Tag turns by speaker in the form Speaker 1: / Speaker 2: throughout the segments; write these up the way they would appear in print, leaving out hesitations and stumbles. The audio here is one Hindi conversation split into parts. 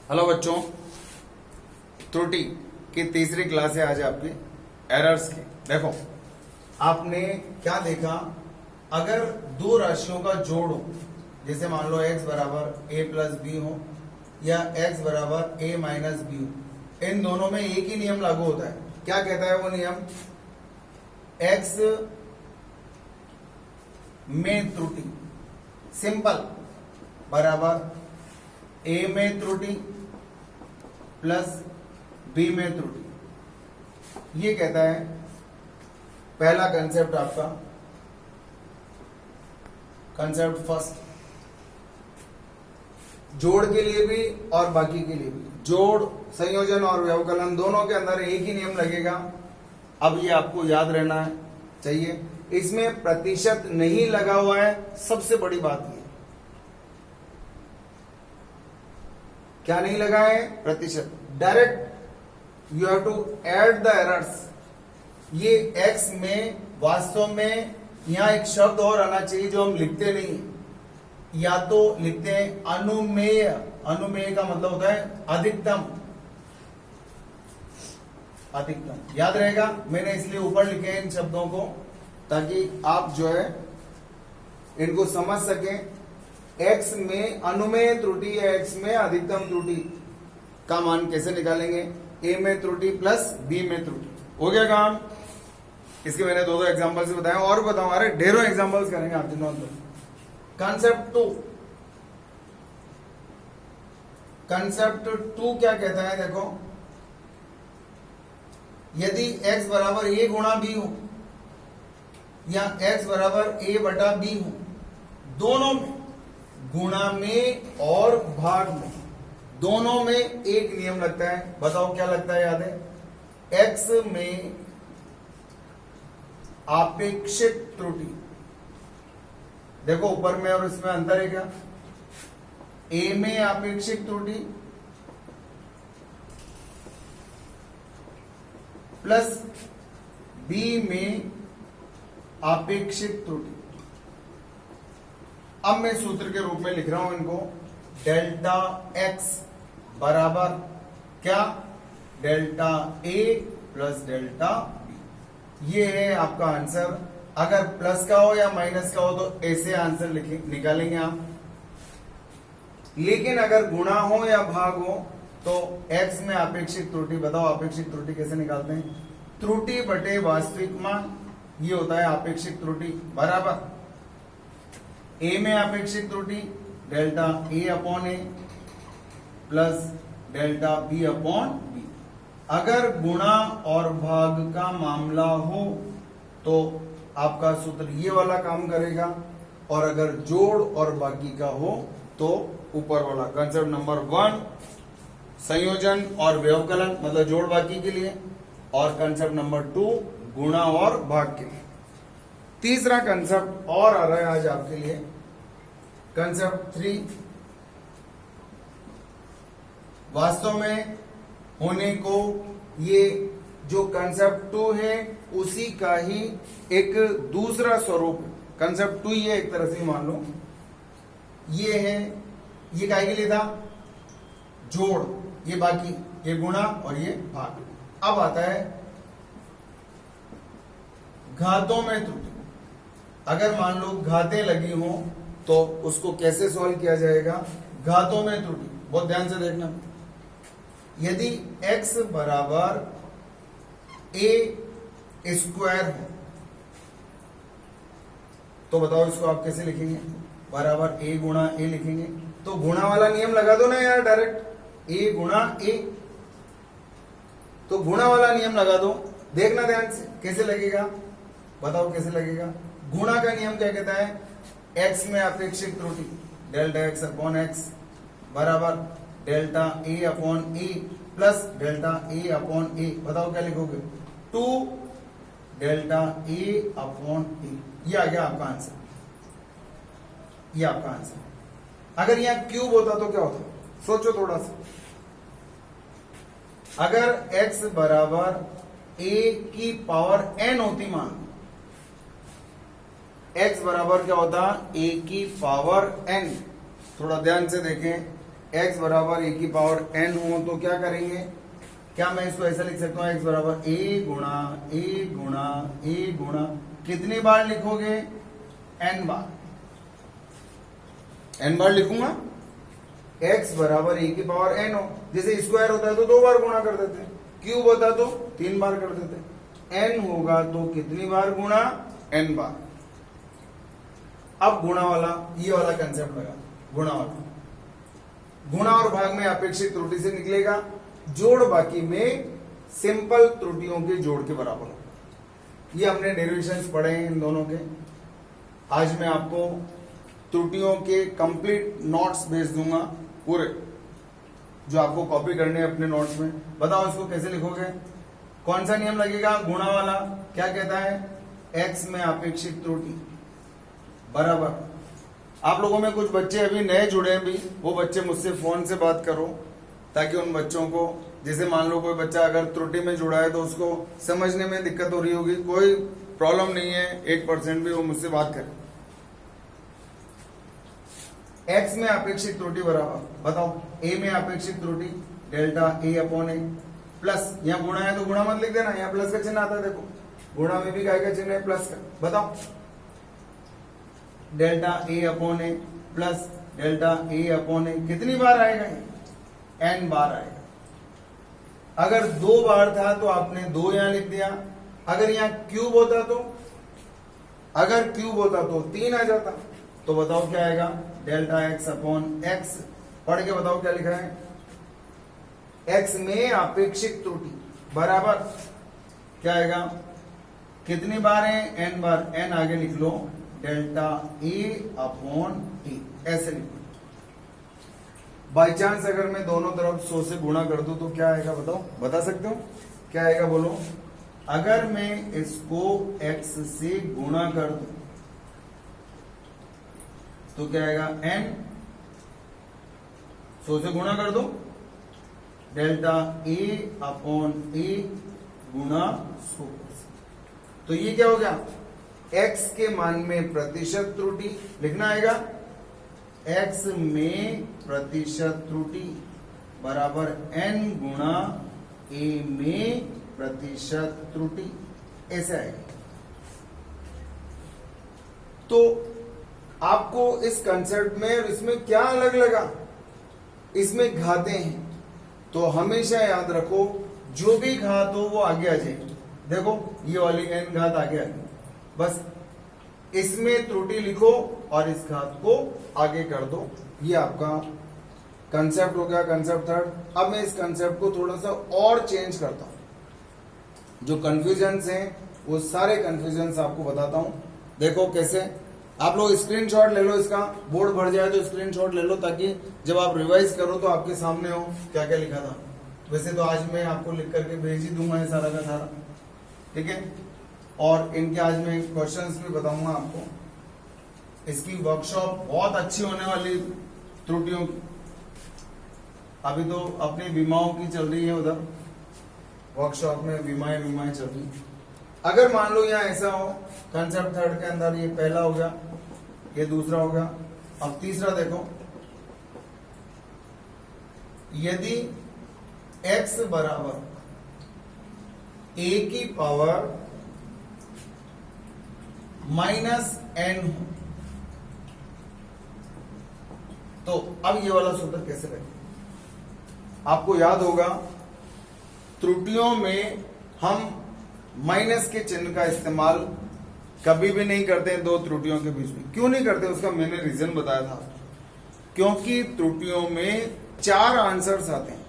Speaker 1: हेलो बच्चों, त्रुटि की तीसरी क्लास है आज आपकी एरर्स की। देखो, आपने क्या देखा, अगर दो राशियों का जोड़ हो, जैसे मान लो x बराबर a प्लस बी हो या x बराबर a माइनस बी हो, इन दोनों में एक ही नियम लागू होता है। क्या कहता है वो नियम? x में त्रुटि सिंपल बराबर a में त्रुटि प्लस बी में त्रुटि। ये कहता है पहला कंसेप्ट आपका, कंसेप्ट फर्स्ट, जोड़ के लिए भी और बाकी के लिए भी। जोड़, संयोजन और व्यवकलन दोनों के अंदर एक ही नियम लगेगा। अब ये आपको याद रहना चाहिए, इसमें प्रतिशत नहीं लगा हुआ है। सबसे बड़ी बात ये, क्या नहीं लगा है? प्रतिशत। Direct you have to add the errors. ये x में वास्तव में यहां एक शब्द और आना चाहिए जो हम लिखते नहीं, या तो लिखते हैं अनुमेय। अनुमेय का मतलब होता है अधिकतम। अधिकतम याद रहेगा, मैंने इसलिए ऊपर लिखे हैं इन शब्दों को ताकि आप जो है इनको समझ सकें। x में अनुमेय त्रुटि या x में अधिकतम त्रुटि का मान कैसे निकालेंगे? a में त्रुटि प्लस b में त्रुटि। हो गया काम? इसके मैंने दो एग्जांपल्स बताए और बताऊं, अरे ढेरों एग्जांपल्स करेंगे आप दिनों अंदर। कंसेप्ट टू, कंसेप्ट टू क्या कहता है? देखो, यदि x बराबर a गुणा b हो या x बराबर a बटा b हो, दोनों में, गुणा में और भाग में, दोनों में एक नियम लगता है। बताओ क्या लगता है? याद है? x में आपेक्षिक त्रुटि, देखो ऊपर में और इसमें अंतर है क्या? a में आपेक्षिक त्रुटि प्लस b में आपेक्षिक त्रुटि। अब मैं सूत्र के रूप में लिख रहा हूं इनको, डेल्टा x बराबर क्या? Delta a plus delta b। ये है आपका आंसर। अगर प्लस का हो या माइनस का हो तो ऐसे आंसर निकालेंगे आप, लेकिन अगर गुणा हो या भाग हो तो x में आपेक्षिक त्रुटि। बताओ आपेक्षिक त्रुटि कैसे निकालते हैं? त्रुटि बटे वास्तविक मान, ये होता है आपेक्षिक त्रुटि। बराबर a में आपेक्षिक त्रुटि delta a upon a plus delta b upon b। अगर गुणा और भाग का मामला हो तो आपका सूत्र ये वाला काम करेगा, और अगर जोड़ और बाकी का हो तो ऊपर वाला। कंसेप्ट नंबर 1 संयोजन और व्यवकलन, मतलब जोड़ बाकी के लिए, और कंसेप्ट नंबर 2 गुणा और भाग के लिए। तीसरा कंसेप्ट और आ रहा है आज आपके लिए, कंसेप्ट 3। वास्तव में होने को ये जो कंसेप्ट 2 है उसी का ही एक दूसरा स्वरूप है। कंसेप्ट 2 ये एक तरह से मान लो ये है, ये काहे के लिए था? जोड़, ये बाकी, ये गुणा और ये भाग। अब आता है घातों में त्रुटि। अगर मान लो घातें लगी हो तो उसको कैसे सॉल्व किया जाएगा? घातों में त्रुटि, बहुत ध्यान से देखना। यदि x बराबर a स्क्वायर हो तो बताओ इसको आप कैसे लिखेंगे? बराबर a गुणा a लिखेंगे। तो गुणा वाला नियम लगा दो ना यार, डायरेक्ट a गुणा a। तो गुणा वाला नियम लगा दो, देखना ध्यान से कैसे लगेगा। बताओ कैसे लगेगा? गुणा का नियम क्या कहता है? x में अपेक्षित त्रुटि डेल्टा x अपॉन x बराबर delta a upon a plus delta a upon a। बताओ क्या लिखोगे? 2 डेल्टा a अपॉन a। ये आ गया आपका आंसर, ये आपका आंसर। अगर यहां क्यूब होता तो क्या होता? सोचो थोड़ा सा। अगर x बराबर a की पावर n होती, मान x बराबर क्या होता? a की पावर n। थोड़ा ध्यान से देखें, x बराबर a की पावर n हो तो क्या करेंगे, क्या मैं इसको ऐसा लिख सकता हूँ x बराबर a गुणा a गुणा a गुणा कितनी बार लिखोगे, n बार, n बार लिखूंगा। x बराबर a की पावर n हो, जैसे स्क्वायर होता है तो 2 बार गुणा कर देते हैं, क्यूब होता तो 3 बार कर देते, n होगा तो कितनी बार गुणा, n बार। अब गुणा वाला, ये वाला कंसेप्ट लगा, गुणा वाला, गुणा और भाग में अपेक्षित त्रुटि से निकलेगा, जोड़ बाकी में सिंपल त्रुटियों के जोड़ के बराबर हो। ये हमने डेरिवेशंस पढ़े हैं इन दोनों के। आज मैं आपको त्रुटियों के कंप्लीट नोट्स भेज दूंगा पूरे, जो आपको कॉपी करने हैं अपने नोट्स में। बताओ इसको कैसे लिखोगे, कौन सा नियम लगेगा, गुणा वाला। क्या कहता है, x में अपेक्षित त्रुटि बराबर, आप लोगों में कुछ बच्चे अभी नए जुड़े हैं भी, वो बच्चे मुझसे फोन से बात करो, ताकि उन बच्चों को, जैसे मान लो कोई बच्चा अगर त्रुटि में जुड़ा है तो उसको समझने में दिक्कत हो रही होगी, कोई प्रॉब्लम नहीं है, 1% भी वो मुझसे बात करे। x में अपेक्षित त्रुटि बराबर, बताओ a में अपेक्षित त्रुटि delta a upon A, plus यहाँ गुणा है तो गुणा मत लिख देना, यहाँ प्लस का चिन्ह आता है, देखो गुणा में भी काय का चिन्ह है, प्लस का। बताओ delta a upon A plus delta a upon A कितनी बार आएगा, n बार आएगा। अगर 2 बार था तो आपने 2 यहां लिख दिया, अगर यहां क्यूब होता तो, अगर क्यूब होता तो 3 आ जाता। तो बताओ क्या आएगा, डेल्टा x अपॉन x, पढ़ के बताओ क्या लिखा है, x में अपेक्षित त्रुटि बराबर क्या आएगा, कितनी बार है, n बार, n आगे लिख लो, डेल्टा a अपॉन ए, ऐसे लिखो। बाई चांस अगर मैं दोनों तरफ 100 से गुणा कर दूं तो क्या आएगा, बताओ, बता सकते हो क्या आएगा, बोलो। अगर मैं इसको x से गुणा कर दूं तो क्या आएगा, n, 100 से गुणा कर दो, डेल्टा a अपॉन ए गुणा 100। तो ये क्या हो गया, x के मान में प्रतिशत त्रुटि लिखना आएगा, x में प्रतिशत त्रुटि बराबर n गुणा a में प्रतिशत त्रुटि, ऐसे आएगा। तो आपको इस कंसेप्ट में और इसमें क्या अलग लगा, इसमें घातें हैं, तो हमेशा याद रखो जो भी घात हो वो आगे आ जाएगी। देखो ये वाली n घात आगे आ गई, बस इसमें त्रुटि लिखो और इस घात को आगे कर दो। ये आपका कंसेप्ट हो गया, कंसेप्ट थर्ड। अब मैं इस कंसेप्ट को थोड़ा सा और चेंज करता हूं, जो कंफ्यूजन्स हैं वो सारे कंफ्यूजन्स आपको बताता हूं। देखो कैसे, आप लोग स्क्रीनशॉट ले लो, इसका बोर्ड भर जाए तो स्क्रीनशॉट ले लो, ताकि जब आप रिवाइज करो तो आपके सामने हो क्या क्या लिखा था। वैसे तो आज मैं आपको लिख करके भेज ही दूंगा ये सारा का सारा, ठीक है। और इनके आज मैं क्वेश्चंस भी बताऊंगा आपको। इसकी वर्कशॉप बहुत अच्छी होने वाली त्रुटियों की। अभी तो अपनी बीमाओं की चल रही है, उधर वर्कशॉप में बीमाएं चल रही है। अगर मान लो यहाँ ऐसा हो, कंसेप्ट थर्ड के अंदर ये पहला हो गया, ये दूसरा हो गया, अब तीसरा देखो, यदि x बराबर a की पावर -n हो, तो अब ये वाला सूत्र कैसे लगे। आपको याद होगा त्रुटियों में हम माइनस के चिन्ह का इस्तेमाल कभी भी नहीं करते दो त्रुटियों के बीच में। क्यों नहीं करते, उसका मैंने रीजन बताया था। क्योंकि त्रुटियों में 4 आंसर्स आते हैं।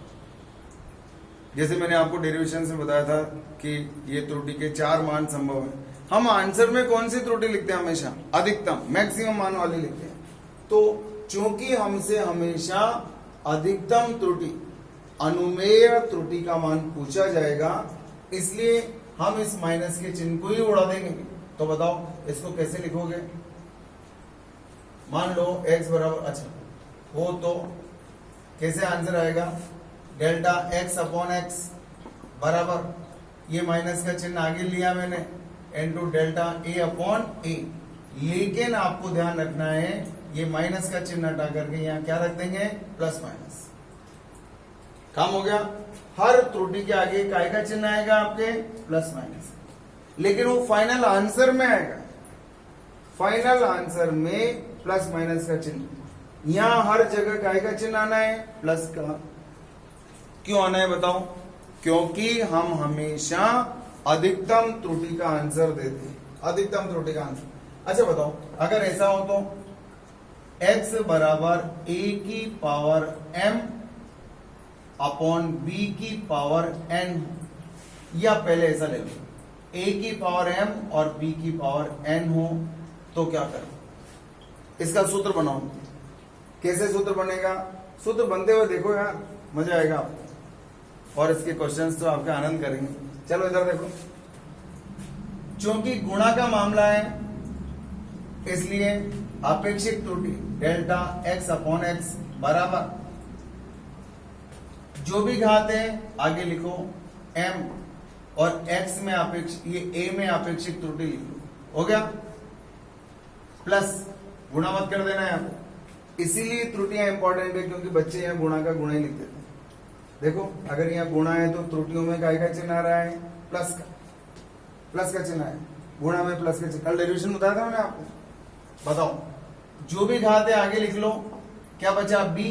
Speaker 1: जैसे मैंने आपको डेरिवेशन से बताया था कि ये त्रुटि के 4 मान संभव है। हम आंसर में कौन सी त्रुटि लिखते हैं, हमेशा अधिकतम मैक्सिमम मान वाली लिखते हैं। तो चूंकि हमसे हमेशा अधिकतम त्रुटि, अनुमेय त्रुटि का मान पूछा जाएगा, इसलिए हम इस माइनस के चिन्ह को ही उड़ा देंगे। तो बताओ इसको कैसे लिखोगे। मान लो x बराबर, अच्छा हो तो कैसे आंसर आएगा, डेल्टा x अपॉन एक्स बराबर, ये माइनस का चिन्ह आगे लिया मैंने, इनटू डेल्टा a अपॉन ए, लेकिन आपको ध्यान रखना है ये माइनस का चिन्ह हटा करके यहां क्या रख देंगे, प्लस माइनस। काम हो गया। हर त्रुटि के आगे काय का चिन्ह आएगा आपके, प्लस माइनस, लेकिन वो फाइनल आंसर में आएगा। फाइनल आंसर में प्लस माइनस का चिन्ह, यहां हर जगह काय का चिन्ह आना है, प्लस का। क्यों आना है बताओ, क्योंकि हम हमेशा अधिकतम त्रुटि का आंसर देते हैं, अधिकतम त्रुटि का आंसर। अच्छा बताओ, अगर ऐसा हो तो x बराबर a की पावर m अपॉन b की पावर n, या पहले ऐसा ले लो, a की पावर m और b की पावर n हो तो क्या करो, इसका सूत्र बनाओ। कैसे सूत्र बनेगा, सूत्र बनते हुए देखो यार, मजा आएगा आपको, और इसके क्वेश्चंस तो आपका आनंद करेंगे। चलो इधर देखो, चूंकि गुणा का मामला है इसलिए अपेक्षित त्रुटि डेल्टा x अपॉन x बराबर जो भी घात है आगे लिखो m, और x में अपेक्षित, ये a में अपेक्षित त्रुटि लिख लो, हो गया, प्लस गुणा मत कर देना है आपको। इसीलिए त्रुटियां इंपॉर्टेंट है, क्योंकि बच्चे यहाँ गुणा का गुणा ही लिख देते हैं। देखो अगर यहाँ गुणा है तो त्रुटियों में काय का चिन्ह आ रहा है, प्लस का, प्लस का चिन्ह है, गुणा में प्लस का चिन्ह। कल डेरिवेशन बताया था मैंने आपको। बताओ, जो भी घात है आगे लिख लो, क्या बचा b,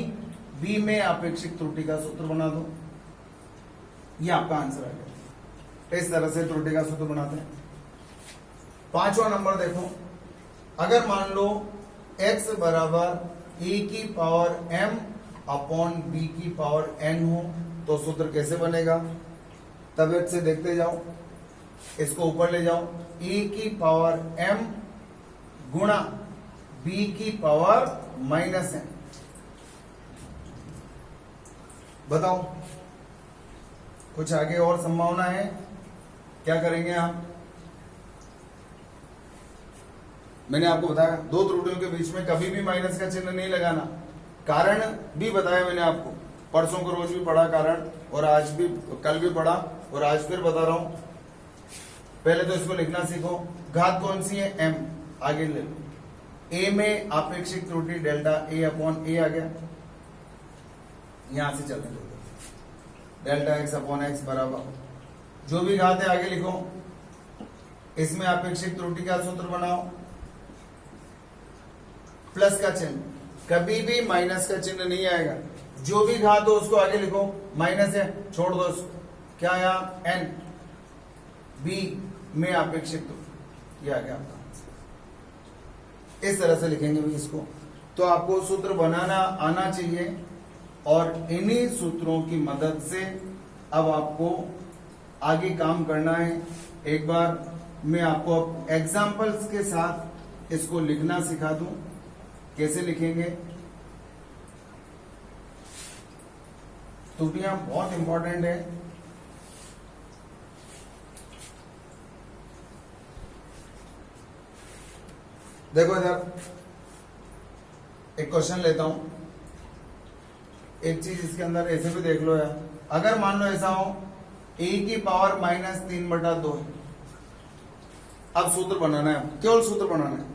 Speaker 1: b में अपेक्षित त्रुटि का सूत्र बना दो, ये आपका आंसर आ गया। इस तरह से त्रुटि का सूत्र बनाते हैं। 5वां नंबर देखो, अगर मान लो x बराबर a की पावर m अपॉन b की पावर n हो तो सूत्र कैसे बनेगा, तबियत से देखते जाओ, इसको ऊपर ले जाओ, a की पावर m गुणा b की पावर माइनस n। बताओ कुछ आगे और संभावना है, क्या करेंगे आप। मैंने आपको बताया दो त्रुटियों के बीच में कभी भी माइनस का चिन्ह नहीं लगाना, कारण भी बताया मैंने आपको, परसों को रोज भी पढ़ा कारण, और आज भी, कल भी पढ़ा और आज फिर बता रहा हूं। पहले तो इसको लिखना सीखो, घात कौन सी है, m, आगे ले लो, a में अपेक्षित त्रुटि डेल्टा a अपॉन a आ गया, यहां से चलते डेल्टा x अपॉन x बराबर जो भी घात है आगे लिखो, इसमें अपेक्षित त्रुटि का सूत्र बनाओ, प्लस का चिन्ह, कभी भी माइनस का चिन्ह नहीं आएगा। जो भी घात हो उसको आगे लिखो, माइनस है छोड़ दो उसको, क्या यहाँ n, b में अपेक्षित त्रुटि, ये आ गया आपका। इस तरह से लिखेंगे भी इसको, तो आपको सूत्र बनाना आना चाहिए, और इन्हीं सूत्रों की मदद से अब आपको आगे काम करना है। एक बार मैं आपको एग्जाम्पल्स के साथ इसको लिखना सिखा दूं, कैसे लिखेंगे। त्रुटियां बहुत इंपॉर्टेंट है। देखो इधर एक क्वेश्चन लेता हूं, एक चीज इसके अंदर ऐसे भी देख लो यार, अगर मान लो ऐसा हो a की पावर माइनस 3/2 है, अब सूत्र बनाना है, केवल सूत्र बनाना है।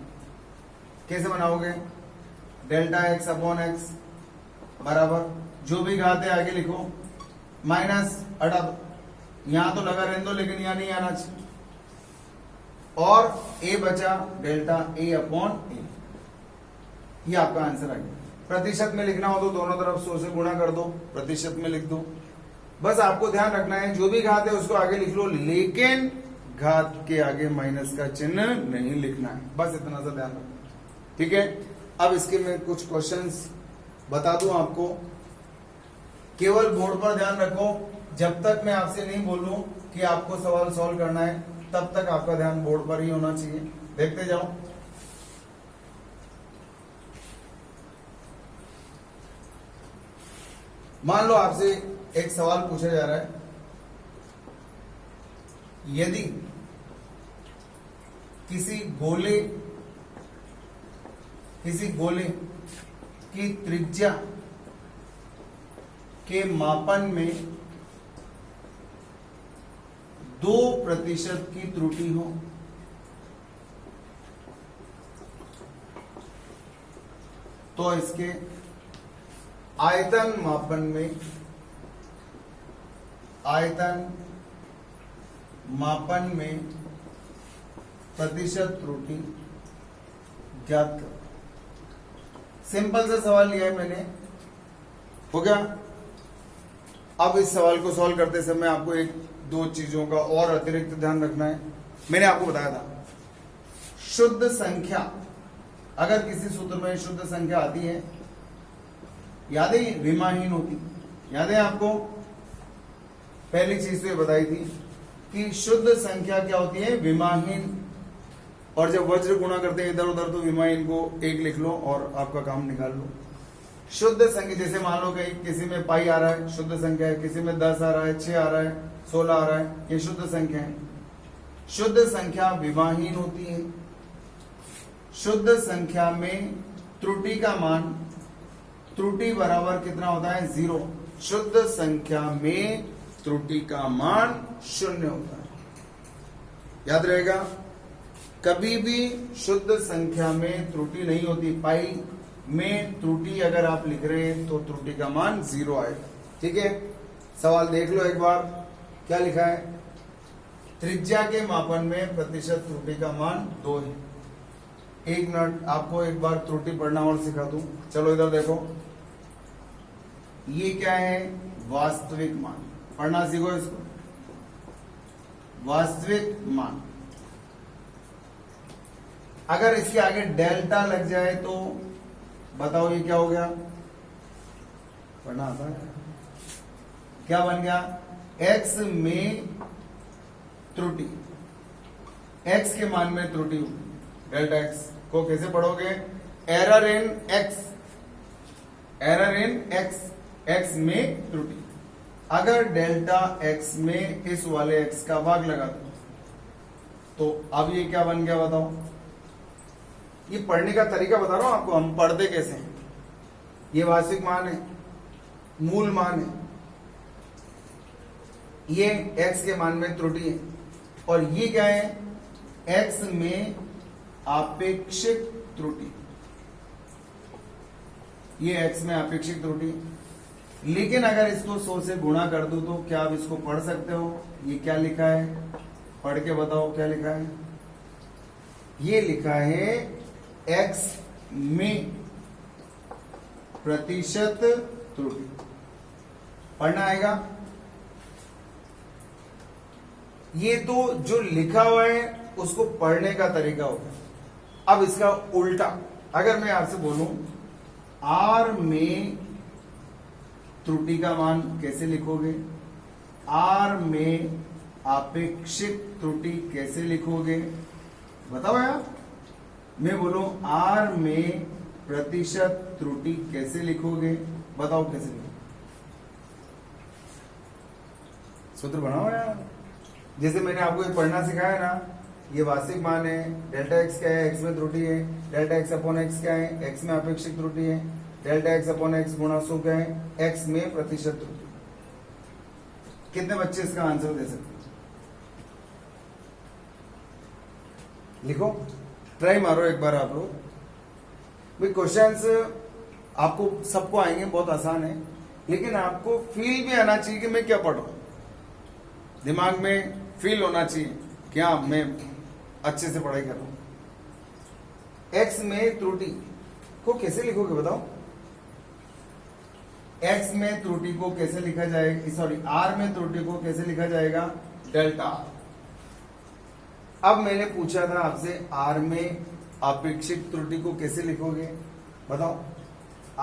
Speaker 1: कैसे बनाओगे, डेल्टा x अपॉन x बराबर जो भी घात है आगे लिखो, माइनस हटा दो, यहां तो लगा रहने दो लेकिन यहां नहीं आना चाहिए, और a बचा डेल्टा a अपॉन a, ये आपका आंसर आ गया। प्रतिशत में लिखना हो तो दोनों तरफ 100 से गुणा कर दो, प्रतिशत में लिख दो। बस आपको ध्यान रखना है जो भी घात है उसको आगे लिख लो, लेकिन घात के आगे माइनस का चिन्ह नहीं लिखना है, बस इतना सा ध्यान रखना, ठीक है। अब इसके मैं कुछ क्वेश्चंस बता दूं आपको, केवल बोर्ड पर ध्यान रखो, जब तक मैं आपसे नहीं बोलूं कि आपको सवाल सॉल्व करना है तब तक आपका ध्यान बोर्ड पर ही होना चाहिए। देखते जाओ, मान लो आपसे एक सवाल पूछा जा रहा है, यदि किसी गोले की त्रिज्या के मापन में 2% की त्रुटि हो तो इसके आयतन मापन में प्रतिशत त्रुटि ज्ञात करो। सिंपल सा सवाल लिया है मैंने, हो गया। अब इस सवाल को सॉल्व करते समय आपको एक दो चीजों का और अतिरिक्त ध्यान रखना है। मैंने आपको बताया था शुद्ध संख्या, अगर किसी सूत्र में शुद्ध संख्या आती है, याद है विमाहीन होती, याद है आपको पहली चीज तो ये बताई थी कि शुद्ध संख्या क्या होती है, विमाहीन। और जब वज्र गुणा करते हैं इधर उधर तो विमाहीन को एक लिख लो और आपका काम निकाल लो। शुद्ध संख्या जैसे मान लो कहीं किसी में पाई आ रहा है, शुद्ध संख्या है, किसी में 10 आ रहा है, 6 आ रहा है, 16 आ रहा है, ये शुद्ध संख्या है। शुद्ध संख्या विमाहीन होती है। शुद्ध संख्या में त्रुटि का मान, त्रुटि बराबर कितना होता है, 0। शुद्ध संख्या में त्रुटि का मान 0 होता है, याद रहेगा। कभी भी शुद्ध संख्या में त्रुटि नहीं होती। पाई में त्रुटि अगर आप लिख रहे हैं तो त्रुटि का मान 0 आएगा, ठीक है। सवाल देख लो एक बार, क्या लिखा है, त्रिज्या के मापन में प्रतिशत त्रुटि का मान 2 है। 1 मिनट आपको एक बार त्रुटि पढ़ना और सिखा दूं। चलो इधर देखो, ये क्या है, वास्तविक मान। पढ़ना सीखो इसको, वास्तविक मान। अगर इसके आगे डेल्टा लग जाए तो बताओ ये क्या हो गया, पढ़ना आता है, क्या बन गया, x में त्रुटि, x के मान में त्रुटि होगी। डेल्टा x को कैसे पढ़ोगे, error in x, error in x, x में त्रुटि। अगर डेल्टा x में इस वाले x का भाग लगा दो तो अब ये क्या बन गया बताओ। ये पढ़ने का तरीका बता रहा हूं आपको, हम पढ़ते कैसे हैं। ये वास्तविक मान है, मूल मान है, ये x के मान में त्रुटि है, और ये क्या है, x में आपेक्षिक त्रुटि, ये x में आपेक्षिक त्रुटि। लेकिन अगर इसको 100 से गुणा कर दूं तो क्या आप इसको पढ़ सकते हो। ये क्या लिखा है, पढ़ के बताओ क्या लिखा है। ये लिखा है x में प्रतिशत त्रुटि, पढ़ना आएगा। ये तो जो लिखा हुआ है उसको पढ़ने का तरीका होगा। अब इसका उल्टा, अगर मैं आपसे बोलूं r में त्रुटि का मान कैसे लिखोगे, r में आपेक्षिक त्रुटि कैसे लिखोगे, बताओ यार। मैं बोलूं r में प्रतिशत त्रुटि कैसे लिखोगे, बताओ कैसे लिखोगे। सूत्र बनाओ यार। जैसे मैंने आपको ये पढ़ना सिखाया ना, ये वास्तविक मान है, डेल्टा x क्या है, x में त्रुटि है, डेल्टा x अपॉन x क्या है, x में आपेक्षिक त्रुटि है, डेल्टा x अपॉन x गुणा 100 क्या है, x में प्रतिशत त्रुटि। कितने बच्चे इसका आंसर दे सकते हैं, लिखो, ट्राई मारो एक बार आप लोग। भाई क्वेश्चंस आपको सबको आएंगे, बहुत आसान है, लेकिन आपको फील भी आना चाहिए कि मैं क्या पढ़ रहा हूं। दिमाग में फील होना चाहिए क्या मैं अच्छे से पढ़ाई कर रहा हूं। x में त्रुटि को कैसे लिखोगे बताओ। x में त्रुटि को कैसे लिखा जाएगा, सॉरी r में त्रुटि को कैसे लिखा जाएगा, डेल्टा। अब मैंने पूछा था आपसे r में आपेक्षिक त्रुटि को कैसे लिखोगे बताओ।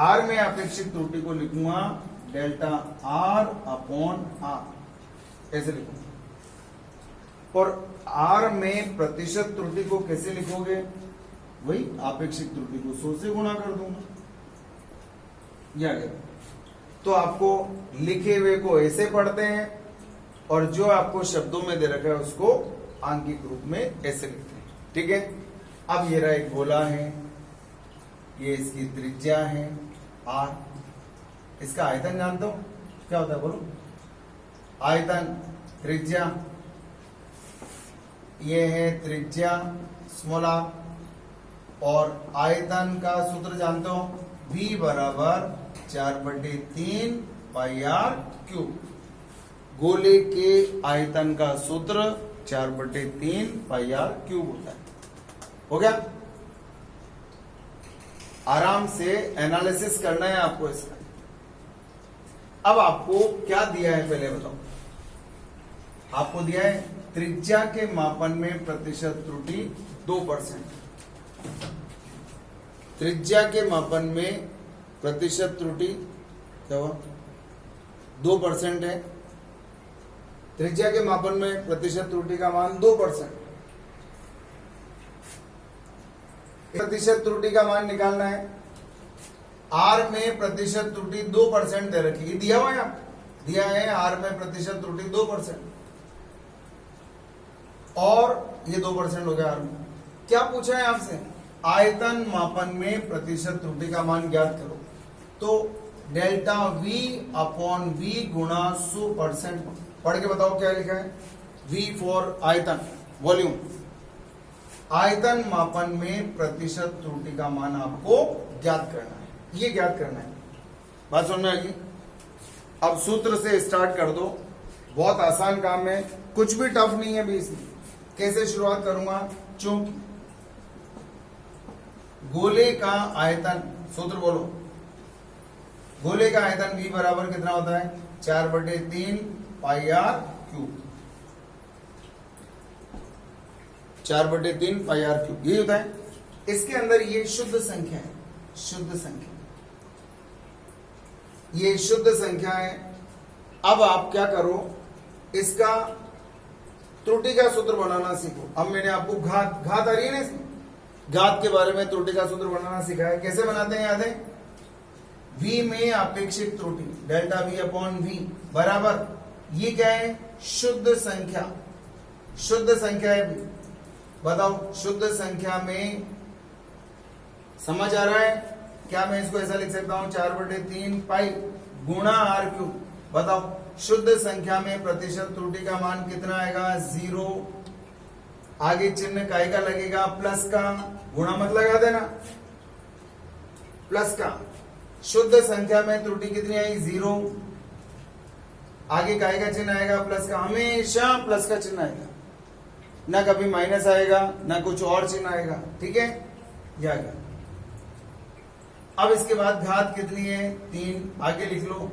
Speaker 1: r में आपेक्षिक त्रुटि को लिखूंगा डेल्टा r अपॉन r, ऐसे लिखूंगा। और r में प्रतिशत त्रुटि को कैसे लिखोगे, वही आपेक्षिक त्रुटि को 100 से गुणा कर दूंगा, ये आ गया। तो आपको लिखे हुए को ऐसे पढ़ते हैं और जो आपको शब्दों में दे रखा है उसको आंकिक रूप में ऐसे लिखते हैं, ठीक है। अब ये रहा एक गोला है, ये इसकी त्रिज्या है r, इसका आयतन जानते हो क्या होता है बोलो, आयतन त्रिज्या, ये है त्रिज्या स्मॉल r, और आयतन का सूत्र जानते हो v बराबर 4/3 पाई आर क्यूब। गोले के आयतन का सूत्र 4/3 पाई आर क्यूब होता है। हो गया? आराम से एनालिसिस करना है आपको इसका। अब आपको क्या दिया है पहले बताओ। आपको दिया है त्रिज्या के मापन में प्रतिशत त्रुटि 2%। त्रिज्या के मापन में प्रतिशत त्रुटि क्या हुआ? 2% है। त्रिज्या के मापन में प्रतिशत त्रुटि का मान 2%। प्रतिशत त्रुटि का मान निकालना है। आर में प्रतिशत त्रुटि 2% दे रखी है, दिया हुआ है दिया है आर में प्रतिशत त्रुटि 2%, और ये 2% हो गया आर में। क्या पूछा है आपसे? आयतन मापन में प्रतिशत त्रुटि का मान ज्ञात करो। तो डेल्टा v अपॉन v गुणा 100%। पढ़ के बताओ क्या लिखा है? v फॉर आयतन, वॉल्यूम। आयतन मापन में प्रतिशत त्रुटि का मान आपको ज्ञात करना है, ये ज्ञात करना है। बात समझ में आएगी? अब सूत्र से स्टार्ट कर दो, बहुत आसान काम है, कुछ भी टफ नहीं है भी इसमें। कैसे शुरुआत करूंगा? चूंकि गोले का आयतन, सूत्र बोलो, गोले का आयतन v बराबर कितना होता है? 4/3 pi r cube. 4/3 pi r cube यही होता है। इसके अंदर ये शुद्ध संख्या है, शुद्ध संख्या, ये शुद्ध संख्या है। अब आप क्या करो, इसका त्रुटि का सूत्र बनाना सीखो। अब मैंने आपको घात आ रही है ना इसमें, घात के बारे में त्रुटि का सूत्र बनाना सीखा है। कैसे बनाते हैं याद है? v में अपेक्षित त्रुटि डेल्टा v अपॉन v बराबर, ये क्या है? शुद्ध संख्या, शुद्ध संख्या है v। बताओ शुद्ध संख्या में समझ आ रहा है क्या? मैं इसको ऐसा लिख सकता हूं 4/3 पाई गुणा आर क्यूब। बताओ शुद्ध संख्या में प्रतिशत त्रुटि का मान कितना आएगा? 0। आगे चिन्ह काय का लगेगा? प्लस का। गुणा मत लगा देना, प्लस का। शुद्ध संख्या में त्रुटि कितनी आई? 0। आगे काय का चिन्ह आएगा? प्लस का। हमेशा प्लस का चिन्ह आएगा, ना कभी माइनस आएगा, ना कुछ और चिन्ह आएगा। ठीक है, ये आ गया। अब इसके बाद घात कितनी है? 3। आगे लिख लो।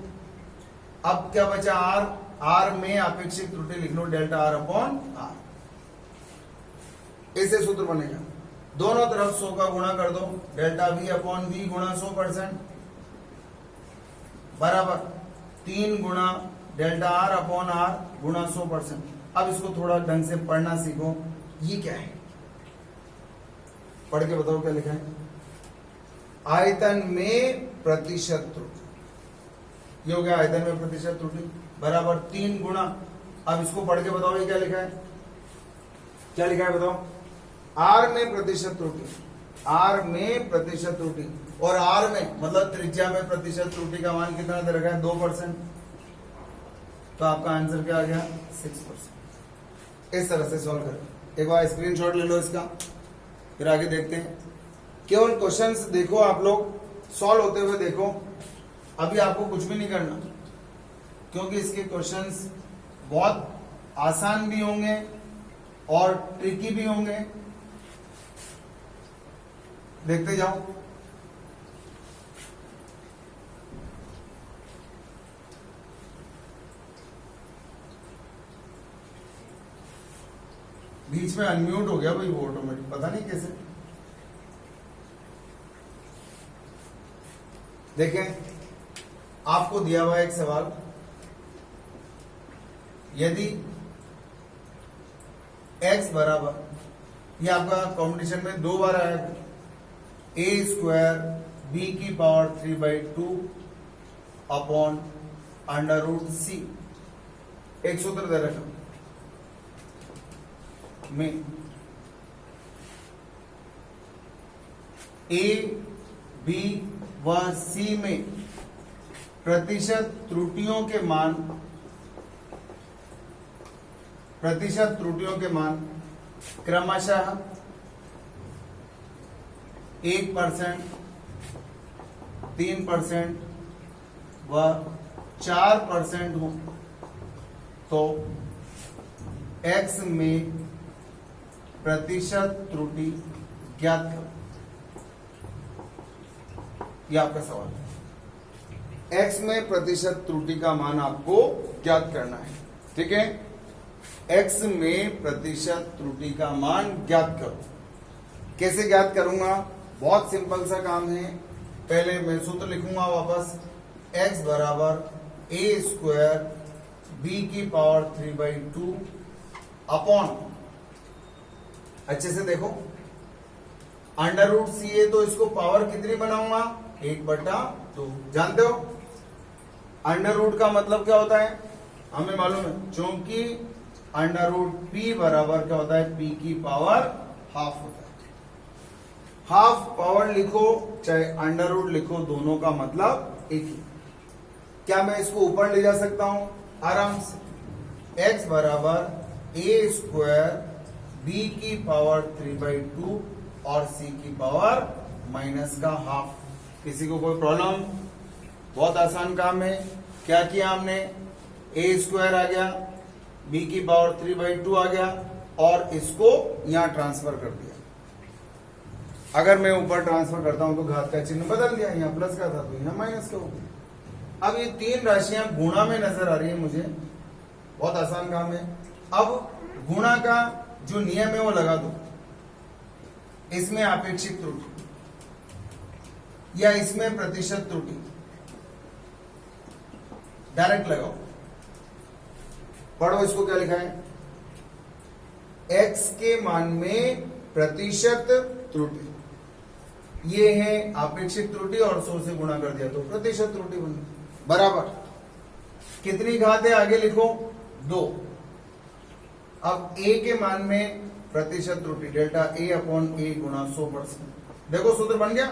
Speaker 1: अब क्या बचा? आर। आर में अपेक्षित त्रुटि लिख लो, डेल्टा आर अपॉन आर। ऐसे सूत्र बनेगा। दोनों तरफ 100 का गुणा कर दो, डेल्टा v अपॉन v गुणा 100% बराबर 3 गुणा डेल्टा आर अपॉन आर गुणा 100%। अब इसको थोड़ा ढंग से पढ़ना सीखो। ये क्या है? पढ़ के बताओ क्या लिखा है? आयतन में प्रतिशत त्रुटि, ये हो गया आयतन में प्रतिशत त्रुटि बराबर 3 गुणा। अब इसको पढ़ के बताओ ये क्या लिखा है? क्या लिखा है बताओ? आर में प्रतिशत त्रुटि, आर में प्रतिशत त्रुटि, और आर में मतलब त्रिज्या में प्रतिशत त्रुटि का मान कितना दे रखा है? 2%। तो आपका आंसर क्या आ गया? 6%। इस तरह से सॉल्व करें। एक बार स्क्रीनशॉट ले लो इसका, फिर आगे देखते हैं। केवल क्वेश्चंस देखो, आप लोग सॉल्व होते हुए देखो। अभी आपको कुछ भी नहीं करना, क्योंकि इसके क्वेश्चंस बहुत आसान भी होंगे और ट्रिकी भी होंगे। देखते जाओ। बीच में अनम्यूट हो गया भाई वो ऑटोमेटिक, पता नहीं कैसे। देखें, आपको दिया हुआ एक सवाल, यदि x बराबर, ये आपका कॉम्पिटिशन में 2 बार आया, a² b की पावर 3/2 अपॉन √c, एक सूत्र दे रखा में a, b व c में प्रतिशत त्रुटियों के मान, प्रतिशत त्रुटियों के मान क्रमशः 1%, 3% व 4% हो तो x में प्रतिशत त्रुटि ज्ञात करो। यह आपका सवाल है। x में प्रतिशत त्रुटि का मान आपको ज्ञात करना है। ठीक है, x में प्रतिशत त्रुटि का मान ज्ञात करो। कैसे ज्ञात करूंगा? बहुत सिंपल सा काम है। पहले मैं सूत्र लिखूंगा वापस, x बराबर a स्क्वायर b की पावर 3/2 अपॉन, अच्छे से देखो, अंडर रूट सी है तो इसको पावर कितनी बनाऊंगा? 1/2। जानते हो अंडर रूट का मतलब क्या होता है? हमें मालूम है, क्योंकि अंडर रूट p बराबर क्या होता है? p की पावर हाफ होता है। हाफ पावर लिखो चाहे अंडर रूट लिखो, दोनों का मतलब एक ही। क्या मैं इसको ऊपर ले जा सकता हूं? आराम से। x बराबर a स्क्वायर b की पावर 3/2 और c की पावर माइनस का हाफ। किसी को कोई प्रॉब्लम? बहुत आसान काम है। क्या किया हमने? a स्क्वायर आ गया, b की पावर 3/2 आ गया और इसको यहां ट्रांसफर कर दिया। अगर मैं ऊपर ट्रांसफर करता हूं तो घात का चिन्ह बदल दिया, यहां प्लस का था तो यहां माइनस का हो गया। अब ये तीन राशियां गुणा में नजर आ रही है मुझे, बहुत आसान काम है। अब गुणा का जो नियम है वो लगा दो। इसमें आपेक्षिक त्रुटि या इसमें प्रतिशत त्रुटि, डायरेक्ट लगाओ। पढ़ो इसको, क्या लिखा है? x के मान में प्रतिशत त्रुटि, ये है आपेक्षिक त्रुटि और 100 से गुणा कर दिया तो प्रतिशत त्रुटि बन गई। बराबर कितनी घात है? आगे लिखो 2। अब a के मान में प्रतिशत त्रुटि डेल्टा a अपॉन a गुणा 100%। देखो सूत्र बन गया।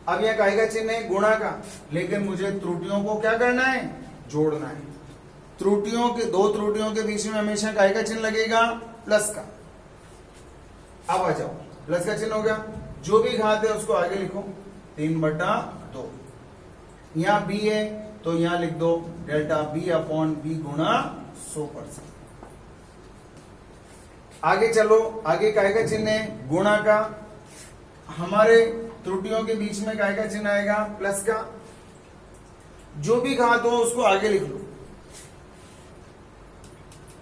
Speaker 1: अब यह काय का चिन्ह है? गुणा का, लेकिन मुझे त्रुटियों को क्या करना है? जोड़ना है। त्रुटियों के, दो त्रुटियों के बीच में हमेशा काय का चिन्ह लगेगा? प्लस का। अब आ जाओ, प्लस का चिन्ह हो गया। जो भी घात है उसको आगे लिखो, 3/2। यहां b है तो यहां लिख दो डेल्टा b अपॉन b गुणा 100%। आगे चलो, आगे काय का चिन्ह है? गुणा का। हमारे त्रुटियों के बीच में काय का चिन्ह आएगा? प्लस का। जो भी घात हो उसको आगे लिख लो,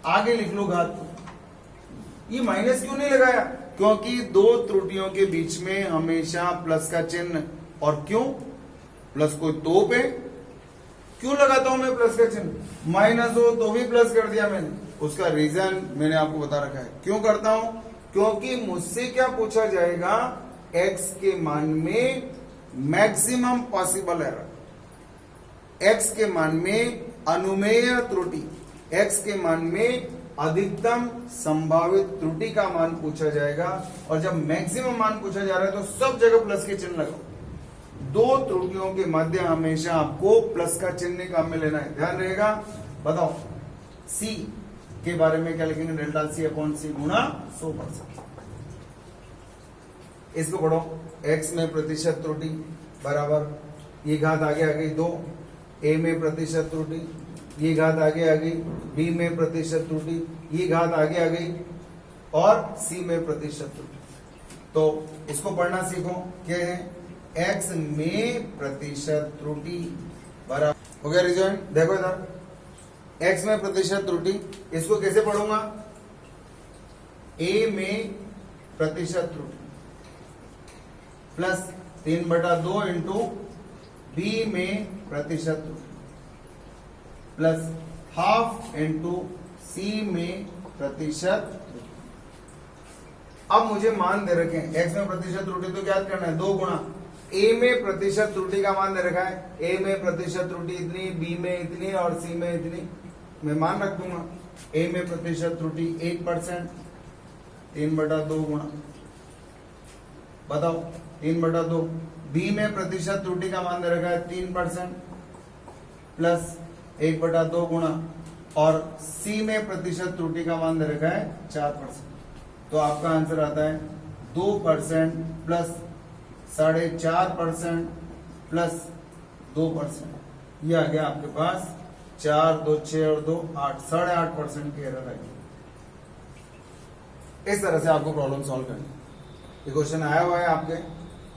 Speaker 1: आगे लिख लो घात को। ये माइनस क्यों नहीं लगाया? क्योंकि दो त्रुटियों के बीच में हमेशा प्लस का चिन्ह, और क्यों? प्लस कोई तोप है? क्यों लगाता हूं मैं प्लस का चिन्ह? माइनस हो तो भी प्लस कर दिया मैंने। उसका रीजन मैंने आपको बता रखा है। क्यों करता हूं? क्योंकि मुझसे क्या पूछा जाएगा? x के मान में मैक्सिमम पॉसिबल एरर, x के मान में अनुमेय त्रुटि, x के मान में अधिकतम संभावित त्रुटि का मान पूछा जाएगा। और जब मैक्सिमम मान पूछा जा रहा है तो सब जगह प्लस के चिन्ह लगाओ। दो त्रुटियों के मध्य हमेशा आपको प्लस का चिन्ह काम में लेना है, ध्यान रहेगा। बताओ c के बारे में क्या लिखेंगे? डेल्टा c अपॉन c गुणा 100%। इसको पढ़ो, x में प्रतिशत त्रुटि बराबर, ये घात आगे आ गई 2, a में प्रतिशत त्रुटि, ये घात आगे आ गई b में प्रतिशत त्रुटि, ये घात आगे आ गई और c में प्रतिशत त्रुटि। तो इसको पढ़ना सीखो। क्या है? x में प्रतिशत त्रुटि बराबर हो गया रिजल्ट। देखो इधर, x में प्रतिशत त्रुटि, इसको कैसे पढ़ूंगा? a में प्रतिशत त्रुटि प्लस 3/2 इंटू b में प्रतिशत त्रुटि प्लस हाफ इंटू c में प्रतिशत त्रुटि। अब मुझे मान दे रखे हैं x में प्रतिशत त्रुटि, तो क्या करना है? 2 गुणा a में प्रतिशत त्रुटि का मान दे रखा है, a में प्रतिशत त्रुटि इतनी, b में इतनी और c में इतनी। मैं मान रख दूंगा। a में प्रतिशत त्रुटि 1%, 3/2 गुणा, बताओ 3/2। b में प्रतिशत त्रुटि का मान दे रखा है 3% प्लस 1/2 गुणा, और c में प्रतिशत त्रुटि का मान दे रखा है 4%। तो आपका आंसर आता है 2% प्लस 4.5% प्लस 2%, ये आ गया आपके पास 4, 2, 6 और 2, 8, 8.5% की एरर आएगी। इस तरह से आपको प्रॉब्लम सॉल्व करनी। ये क्वेश्चन आया हुआ है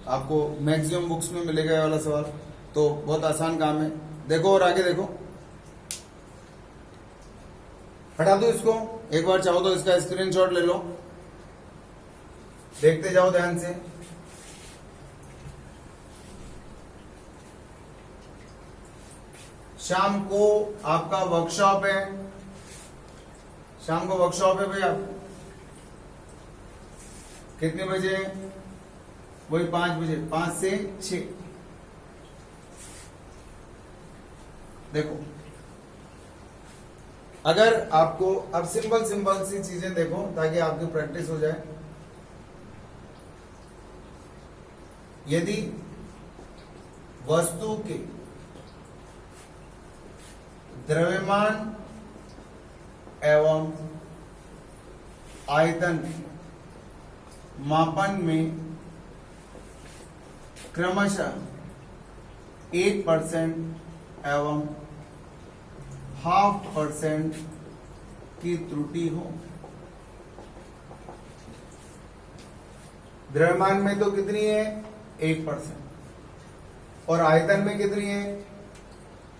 Speaker 1: आपको मैक्सिमम बुक्स में मिलेगा ये वाला सवाल, तो बहुत आसान काम है। देखो और आगे देखो, हटा दो इसको, एक बार चाहो तो इसका स्क्रीनशॉट ले लो, देखते जाओ ध्यान से। शाम को आपका वर्कशॉप है, शाम को वर्कशॉप है भैया, कितने बजे? वही 5 बजे, 5 से 6। देखो अगर आपको अब सिंपल सी चीजें देखो ताकि आपकी प्रैक्टिस हो जाए। यदि वस्तु के द्रव्यमान एवं आयतन मापन में क्रमशः 1% एवं 0.5% की त्रुटि हो। द्रव्यमान में तो कितनी है? 1%, और आयतन में कितनी है?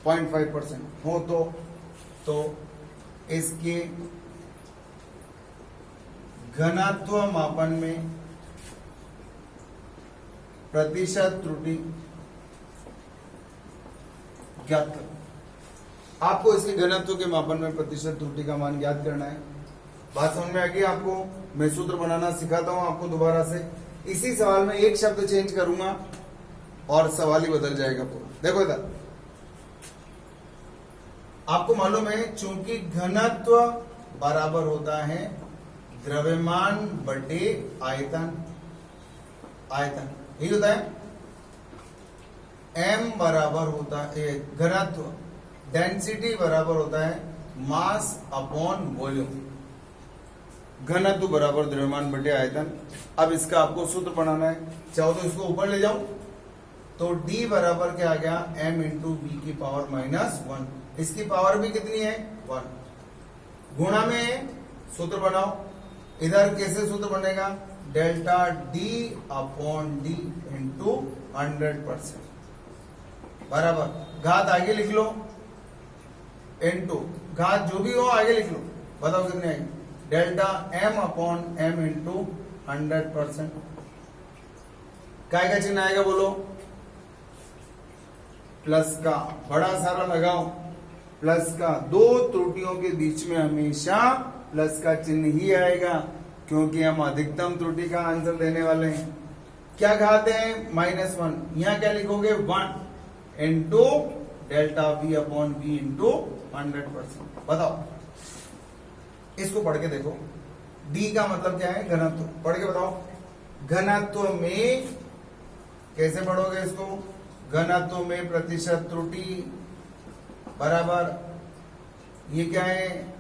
Speaker 1: 0.5% हो तो इसके घनत्व मापन में प्रतिशत त्रुटि ज्ञात करो। आपको इसके घनत्व के मापन में प्रतिशत त्रुटि का मान ज्ञात करना है। बात समझ में आ गई आपको? मैं सूत्र बनाना सिखाता हूं आपको दोबारा से। इसी सवाल में एक शब्द चेंज करूंगा और सवाल ही बदल जाएगा पूरा। देखो इधर, आपको मालूम है चूंकि घनत्व बराबर होता है द्रव्यमान बटे आयतन, यही होता है। m बराबर होता है घनत्व, डेंसिटी बराबर होता है मास अपॉन वॉल्यूम। घनत्व बराबर द्रव्यमान बटे आयतन। अब इसका आपको सूत्र बनाना है, चाहो तो इसको ऊपर ले जाओ, तो d बराबर क्या आ गया? m इंटू वी की पावर -1। इसकी पावर भी कितनी है? 1। गुणा में सूत्र बनाओ। इधर कैसे सूत्र बनेगा? Delta d upon D into 100% बराबर घात आगे लिख लो, इंटू घात जो भी हो आगे लिख लो। बताओ कितने आएगी? Delta m upon m into 100%। काय का चिन्ह आएगा बोलो? प्लस का, बड़ा सारा लगाओ प्लस का। दो त्रुटियों के बीच में हमेशा प्लस का चिन्ह ही आएगा, क्योंकि हम अधिकतम त्रुटि का आंसर देने वाले हैं। क्या घात है? -1। यहां क्या लिखोगे? 1 into delta v upon v into 100%। बताओ, इसको पढ़ के देखो। d का मतलब क्या है? घनत्व। पढ़ के बताओ। घनत्व में कैसे पढ़ोगे इसको? घनत्व में प्रतिशत त्रुटि बराबर, ये क्या है?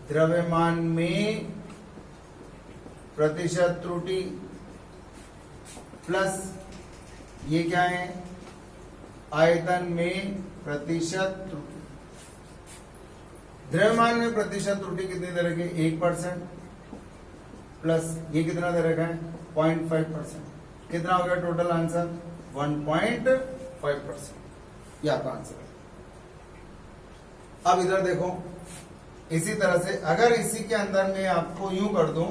Speaker 1: द्रव्यमान में प्रतिशत त्रुटि प्लस ये क्या है? आयतन में प्रतिशत त्रुटि। द्रव्यमान में प्रतिशत त्रुटि कितनी दे रखी है? 1% प्लस ये कितना दे रखा है? 0.5%। कितना हो गया टोटल आंसर? 1.5%। ये आपका आंसर है। अब इधर देखो, इसी तरह से अगर इसी के अंदर मैं आपको यूं कर दूं,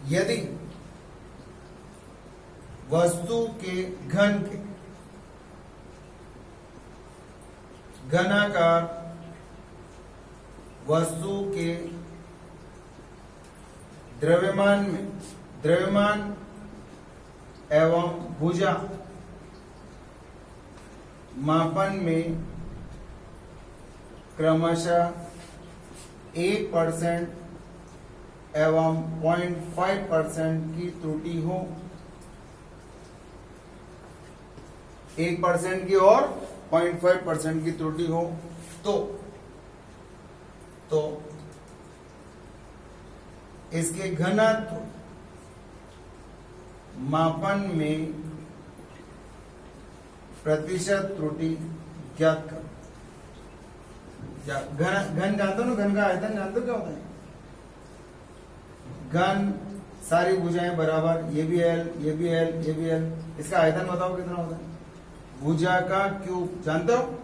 Speaker 1: यदि वस्तु के घन के घनाकार वस्तु के द्रव्यमान एवं भुजा मापन में क्रमशः 1% एवं 0.5% की त्रुटि हो। 1% की और 0.5% की त्रुटि हो तो इसके घनत्व मापन में प्रतिशत त्रुटि ज्ञात करो। घन जानते हो ना, घन का आयतन जानते हो क्या होता है? घन सारी भुजाएं बराबर, ये भी एल, ये भी एल, ये भी एल, इसका आयतन बताओ कितना होता है? भुजा का क्यूब। जानते हो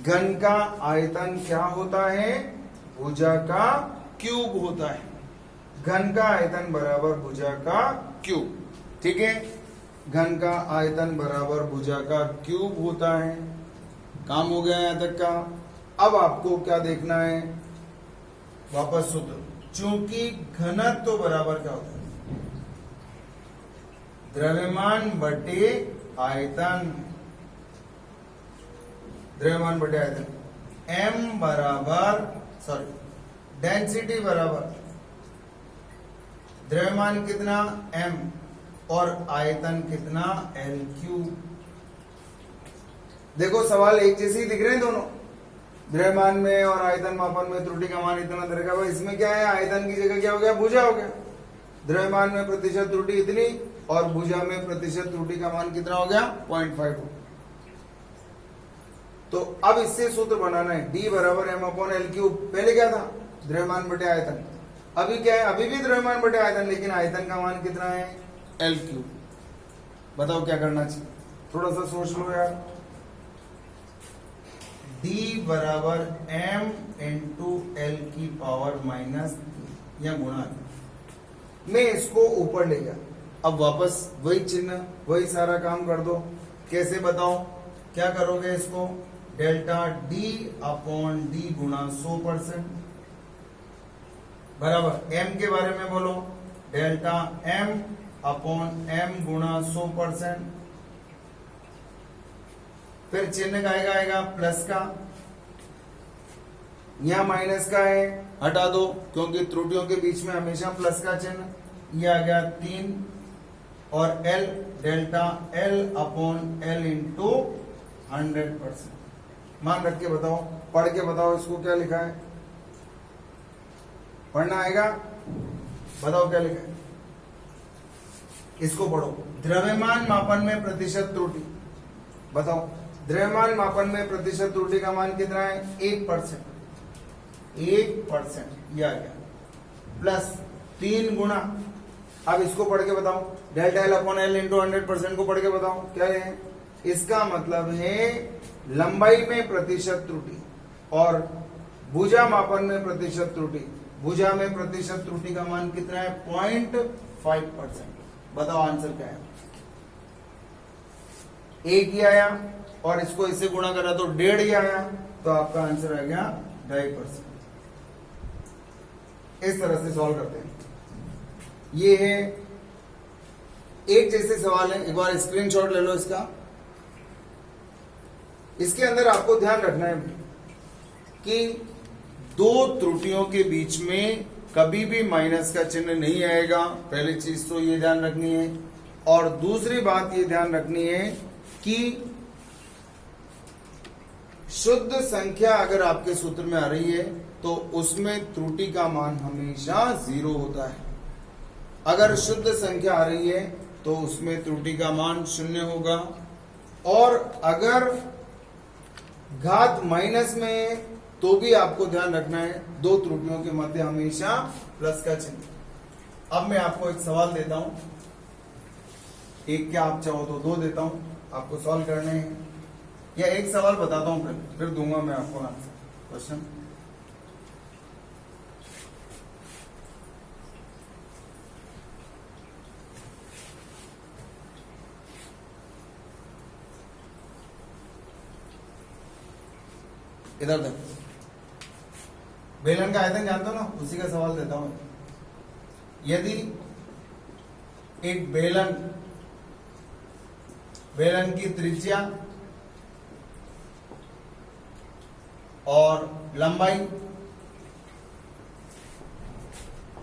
Speaker 1: घन का आयतन क्या होता है? भुजा का क्यूब होता है। घन का आयतन बराबर भुजा का क्यूब। ठीक है, घन का आयतन बराबर भुजा का क्यूब होता है। काम हो गया यहां तक का। अब आपको क्या देखना है? वापस सूत्र, चूंकि घनत्व तो बराबर क्या होता है? द्रव्यमान बटे आयतन। द्रव्यमान बटे आयतन। एम बराबर डेंसिटी बराबर द्रव्यमान कितना m और आयतन कितना एल क्यूब। देखो सवाल एक जैसे ही दिख रहे हैं दोनों, द्रव्यमान में और आयतन मापन में त्रुटि का मान इतना दे रखा है। इसमें क्या है? आयतन की जगह क्या हो गया? भुजा हो गया। द्रव्यमान में प्रतिशत त्रुटि इतनी और भुजा में प्रतिशत त्रुटि का मान कितना हो गया? 0.5। तो अब इससे सूत्र बनाना है, D बराबर एम अपॉन एल क्यूब। पहले क्या था? द्रव्यमान बटे आयतन। अभी क्या है? अभी भी द्रव्यमान बटे आयतन, लेकिन आयतन का मान कितना है? L cube. बताओ क्या करना चाहिए? थोड़ा सा सोच लो यार। D बराबर m इंटू एल की पावर माइनस या गुणा। मैं इसको ऊपर ले गया, अब वापस वही चिन्ह, वही सारा काम कर दो। कैसे बताओ? क्या करोगे इसको? डेल्टा D अपॉन D गुणा 100% बराबर m के बारे में बोलो, डेल्टा m अपॉन m गुणा 100%। फिर चिन्ह का आएगा प्लस का, यहां माइनस का है, हटा दो क्योंकि त्रुटियों के बीच में हमेशा प्लस का चिन्ह। ये आ गया 3 और l delta l upon l into 100%। मान रख के बताओ, पढ़ के बताओ इसको क्या लिखा है? पढ़ना आएगा? बताओ क्या लिखा है? इसको पढ़ो। द्रव्यमान मापन में प्रतिशत त्रुटि। बताओ द्रव्यमान मापन में प्रतिशत त्रुटि का मान कितना है? 1%। 1% ये आ गया, प्लस 3 गुणा, अब इसको पढ़ के बताओ, delta L upon L into 100% को पढ़ के बताओ क्या है? इसका मतलब है लंबाई में प्रतिशत त्रुटि और भुजा मापन में प्रतिशत त्रुटि। भुजा में प्रतिशत त्रुटि का मान कितना है? 0.5%। बताओ आंसर क्या है? 1 ही आया और इसको इससे गुणा करा तो 1.5 ही आया, तो आपका आंसर आ गया 2.5%। इस तरह से सॉल्व करते हैं। ये है एक जैसे सवाल है, एक बार स्क्रीनशॉट ले लो इसका। इसके अंदर आपको ध्यान रखना है कि दो त्रुटियों के बीच में कभी भी माइनस का चिन्ह नहीं आएगा। पहली चीज तो ये ध्यान रखनी है, और दूसरी बात ये ध्यान रखनी है कि शुद्ध संख्या अगर आपके सूत्र में आ रही है तो उसमें त्रुटि का मान हमेशा 0 होता है। अगर शुद्ध संख्या आ रही है तो उसमें त्रुटि का मान 0 होगा, और अगर घात माइनस में तो भी आपको ध्यान रखना है दो त्रुटियों के मध्य हमेशा प्लस का चिन्ह। अब मैं आपको एक सवाल देता हूं, एक क्या आप चाहो तो 2 देता हूं, आपको सॉल्व करने हैं, या एक सवाल बताता हूं फिर दूंगा मैं आपको आंसर क्वेश्चन। इधर तक बेलन का आयतन जानते हो ना, उसी का सवाल देता हूं। यदि एक बेलन की त्रिज्या और लंबाई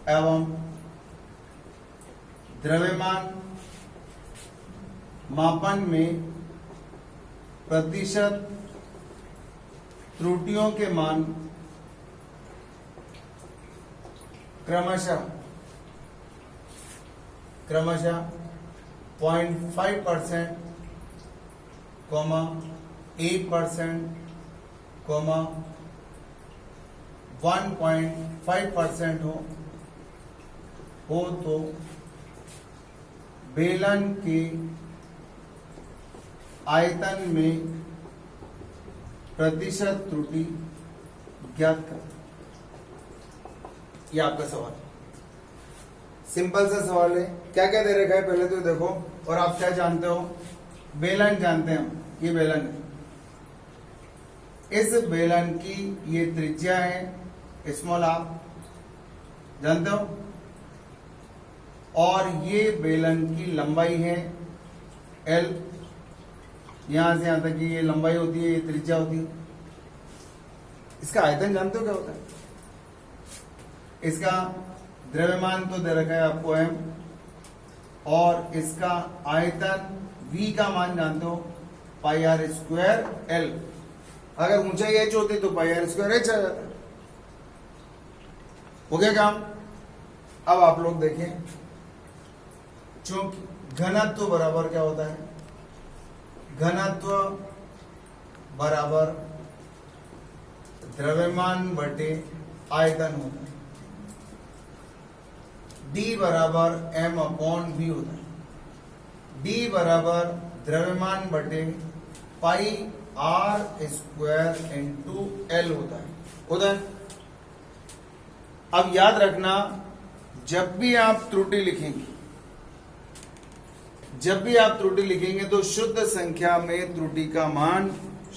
Speaker 1: एवं द्रव्यमान मापन में प्रतिशत त्रुटियों के मान क्रमशः 0.5%, कॉमा 8%, कॉमा 1.5% हो तो बेलन के आयतन में प्रतिशत त्रुटि ज्ञात कर। ये आपका सवाल, सिंपल सा सवाल है। क्या क्या दे रखा है पहले तो देखो, और आप क्या जानते हो, बेलन जानते हैं हम, ये बेलन है। इस बेलन की ये त्रिज्या है स्मॉल, आप जानते हो, और ये बेलन की लंबाई है L। यहां से यहां तक की ये लंबाई होती है, ये त्रिज्या होती है। इसका आयतन जानते हो क्या होता है? इसका द्रव्यमान तो दे रखा है आपको m, और इसका आयतन v का मान जानते हो, पाई आर स्क्वायर L। अगर ऊंचाई h होती तो पाई आर स्क्वायर h आ जाता। हो गया काम। अब आप लोग देखें, चूंकि घनत्व बराबर क्या होता है, घनत्व बराबर द्रव्यमान बटे आयतन होता है। D बराबर m अपॉन v होता है। D बराबर द्रव्यमान बटे पाई आर स्क्वायर इंटू L होता है। अब याद रखना, जब भी आप त्रुटि लिखेंगे तो शुद्ध संख्या में त्रुटि का मान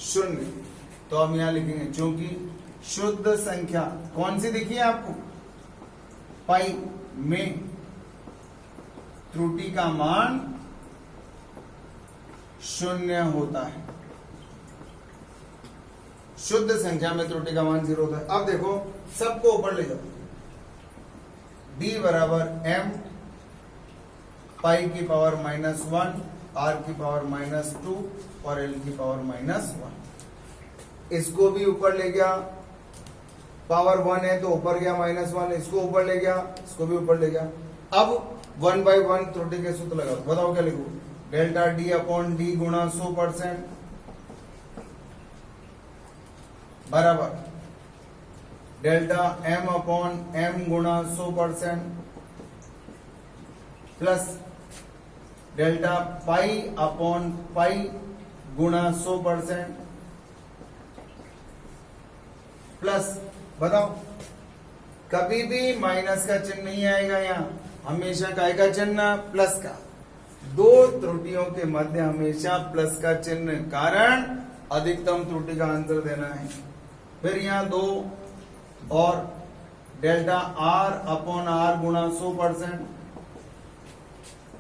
Speaker 1: 0। तो हम यहां लिखेंगे, क्योंकि शुद्ध संख्या कौन सी दिखी है आपको, पाई में त्रुटि का मान 0 होता है। शुद्ध संख्या में त्रुटि का मान 0 होता है। अब देखो, सबको ऊपर ले जाओ। D बराबर m पाई की पावर -1, r की पावर -2 और l की पावर -1। इसको भी ऊपर ले गया, पावर 1 है तो ऊपर गया -1, इसको ऊपर ले गया, इसको भी ऊपर ले गया। अब 1/1 त्रुटि के सूत्र लगाओ, बताओ क्या लिखो, डेल्टा D अपॉन D गुणा 100% बराबर डेल्टा m अपॉन m गुणा 100% plus delta pi upon pi गुणा 100% प्लस, बताओ, कभी भी माइनस का चिन्ह नहीं आएगा यहां, हमेशा काय का चिन्ह, प्लस का। दो त्रुटियों के मध्य हमेशा प्लस का चिन्ह, कारण अधिकतम त्रुटि का आंसर देना है। फिर यहां 2 और डेल्टा आर अपॉन आर गुणा 100%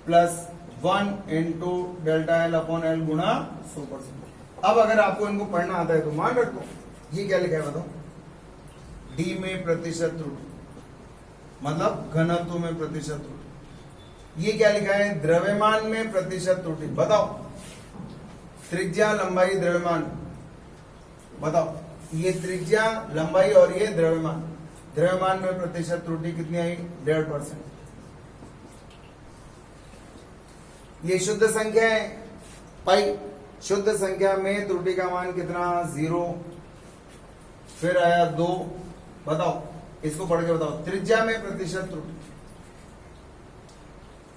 Speaker 1: plus 1 into delta L upon L गुणा 100%। अब अगर आपको इनको पढ़ना आता है तो मान रखो, ये क्या लिखा है बताओ, डी में प्रतिशत त्रुटि, मतलब घनत्व में प्रतिशत त्रुटि। ये क्या लिखा है, द्रव्यमान में प्रतिशत त्रुटि। बताओ, त्रिज्या लंबाई द्रव्यमान, बताओ, ये त्रिज्या लंबाई और ये द्रव्यमान। द्रव्यमान में प्रतिशत त्रुटि कितनी आई, 1.5%। ये शुद्ध संख्या है पाई, शुद्ध संख्या में त्रुटि का मान कितना, 0। फिर आया 2, बताओ, इसको पढ़ के बताओ, त्रिज्या में प्रतिशत त्रुटि,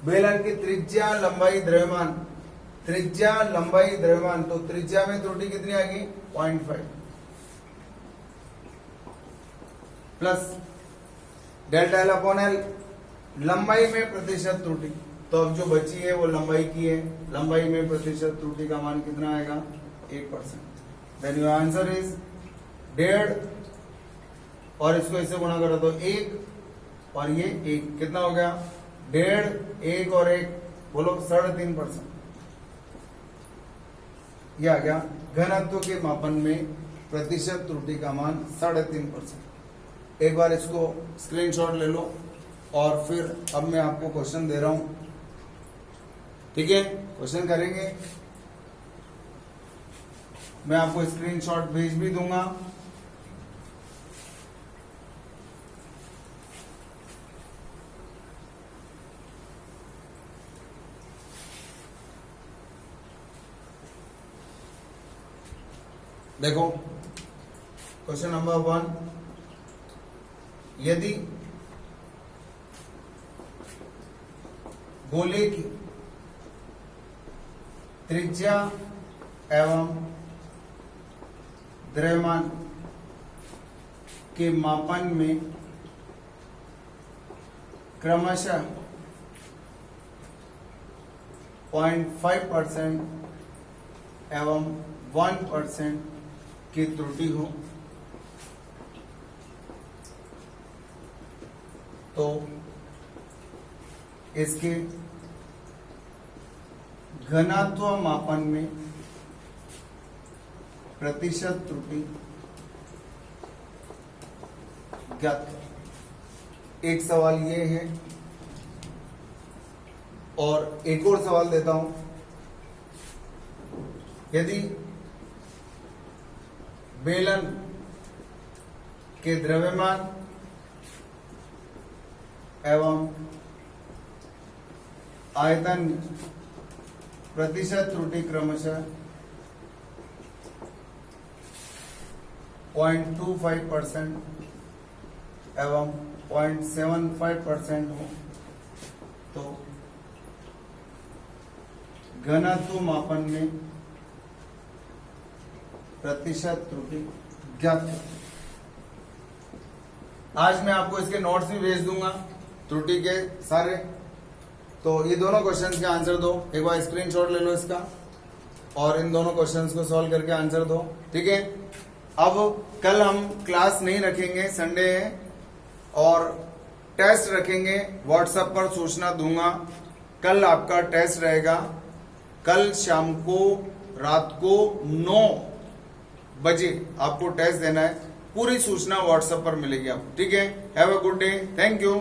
Speaker 1: बेलन की त्रिज्या लंबाई द्रव्यमान, त्रिज्या लंबाई द्रव्यमान, तो त्रिज्या में त्रुटि कितनी आ गई, 0.5 plus delta L upon L, लंबाई में प्रतिशत त्रुटि। तो अब जो बची है वो लंबाई की है, लंबाई में प्रतिशत त्रुटि का मान कितना आएगा, 1%। देन योर आंसर इज 1.5, और इसको इससे गुणा करो तो 1, और ये 1 कितना हो गया, 1.5, 1 और 1 बोलो 3.5%। ये आ गया घनत्व के मापन में प्रतिशत त्रुटि का मान 3.5%। एक बार इसको स्क्रीनशॉट ले लो, और फिर अब मैं आपको क्वेश्चन दे रहा हूं, ठीक है, क्वेश्चन करेंगे। मैं आपको स्क्रीनशॉट भेज भी दूंगा। देखो क्वेश्चन नंबर 1, यदि गोले की त्रिज्या एवं द्रव्यमान के मापन में क्रमशः 0.5% एवं 1% की त्रुटि हो तो इसके घनत्व मापन में प्रतिशत त्रुटि ज्ञात करें। एक सवाल ये है और एक और सवाल देता हूं, यदि बेलन के द्रव्यमान एवं आयतन प्रतिशत त्रुटि क्रमशः 0.25% एवं 0.75% हो तो घनत्व मापन में प्रतिशत त्रुटि ज्ञात करें। आज मैं आपको इसके नोट्स भी भेज दूंगा त्रुटि के सारे, तो ये दोनों क्वेश्चंस के आंसर दो। एक बार स्क्रीनशॉट ले लो इसका और इन दोनों क्वेश्चंस को सॉल्व करके आंसर दो, ठीक है। अब कल हम क्लास नहीं रखेंगे, संडे है, और टेस्ट रखेंगे। व्हाट्सएप पर सूचना दूंगा, कल आपका टेस्ट रहेगा। कल शाम को रात को 9 बजे आपको टेस्ट देना है। पूरी सूचना व्हाट्सएप पर मिलेगी आपको, ठीक है। Have a good day, thank you.